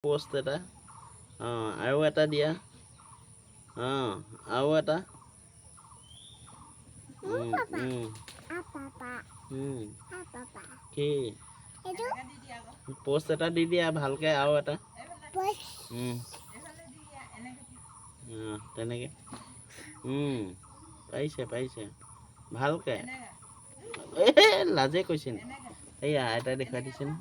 Post এটা আৰু এটা দিয়া আৰু এটা কি পোষ্ট এটা দি দিয়া ভালকে আৰু এটা তেনেকে পাৰিছে ভালকে লাজে কৈছে এইয়া এটা দেখুৱাই দিছে ন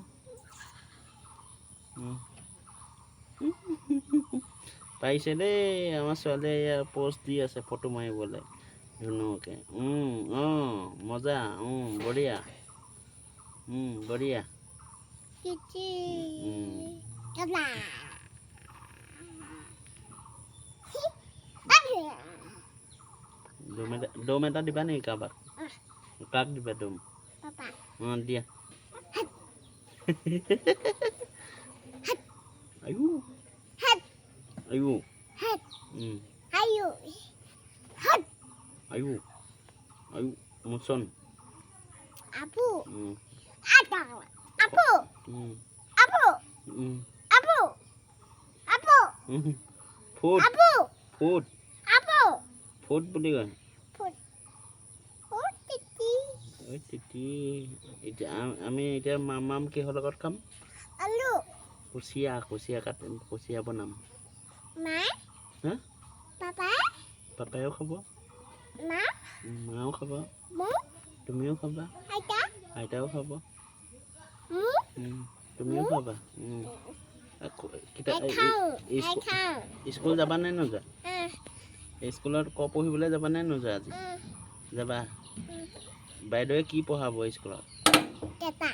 পাৰিছে দেই আমাৰ ছোৱালীয়ে পোষ্ট দি আছে ফটো মাৰিবলৈ ধুনুকে মজা বঢ়িয়া বঢ়িয়া দম এটা দিবা নেকি কাৰোবাক কাক দিবা দম দিয়া আয়ু আয়ু আয়ু আয়ু মোচন Apu. Ada. Apu. Apu. Apu. Apu. Foot Apu. Foot Apu. Foot বুলি কয় Food. Food titi. ঐ তিতি এতিয়া আমি এতিয়া মাম কিহৰ লগত খাম Alu. কুচিয়া কাটিম কুচিয়া বনাম Ma. হা Papa. পাপায়েও খাব Ma. মাও খাব Mu. তুমিও খাবা Ada. আইতাও খাব Mu. তুমিও খাবা স্কুল যাবা নে নোযোৱা স্কুলত পঢ়িবলৈ যাবা নে নোযোৱা আজি যাবা বাইদেৱে কি পঢ়াব স্কুলত Teta.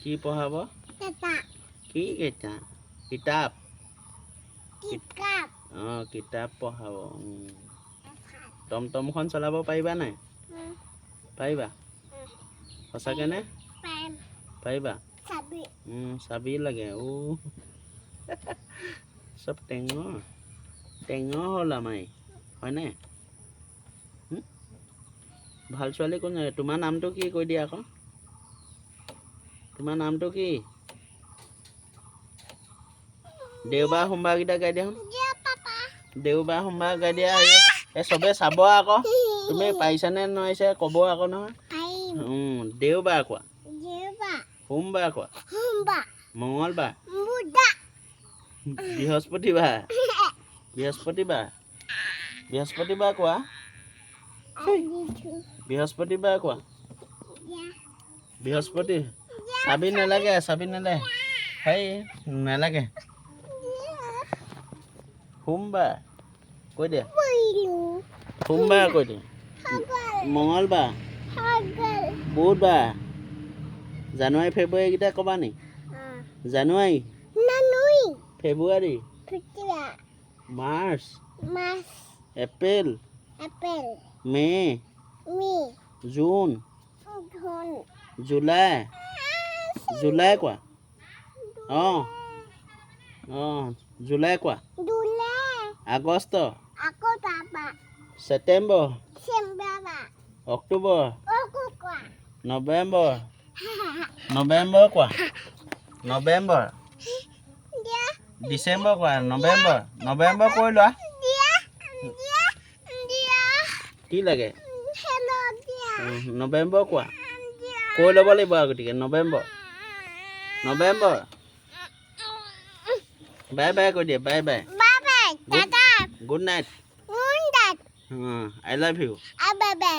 কি পঢ়াব Teta. কি কিতাপ Kitab. কিতাপ পঢ়াব টমটমখন চলাব পাৰিবা নাই পাৰিবা সঁচাকে নে Pam. পাৰিবা Sabi. চাবি লাগে চব টেঙৰ হ'ল আমাই হয়নে ভাল ছোৱালী কোন তোমাৰ নামটো কি কৈ দিয়া আকৌ তোমাৰ নামটো কি দেওবাৰ সোমবাৰকেইটা গাই দিয়া Ya papa. দেওবাৰ সোমবাৰ গাই দিয়া চবে চাব আকৌ তুমি পাৰিছানে নোৱাৰিছা ক'ব আকৌ নহয় Paim. দেওবাৰ কোৱা Jeba. সোমবাৰ কোৱা Humba. মঙলবাৰ Muda. বৃহস্পতিবাৰ কোৱা Aditu. বৃহস্পতিবাৰ কোৱা Ya. বৃহস্পতি চাবি নালাগে হেই নালাগে সোমবাৰ কৈ দিয়া Pilu. সোমবাৰ কৈ দিয়া Hagal. মঙলবাৰ Hagal. বুধবাৰ জানুৱাৰী ফেব্ৰুৱাৰী কেইটা ক'বা নি জানুৱাৰী Nanui. ফেব্ৰুৱাৰী Putira. March Mas. April Apple. মে' Mi. June Ghon. জুলাই কোৱা জুলাই কোৱা Dule. August Aku papa. September Sembaba. October Aku kwa. November কোৱা নৱেম্বৰ Dia. ডিচেম্বৰ কোৱা নৱেম্বৰ কৈ লোৱা Dia. কি লাগে Hello dia. নৱেম্বৰ কোৱা Dia. কৈ ল'ব লাগিব আৰু গতিকে নৱেম্বৰ বাই কৈ দিয়া বাই Bye. Tata. Good night Undat. I love you Ababa.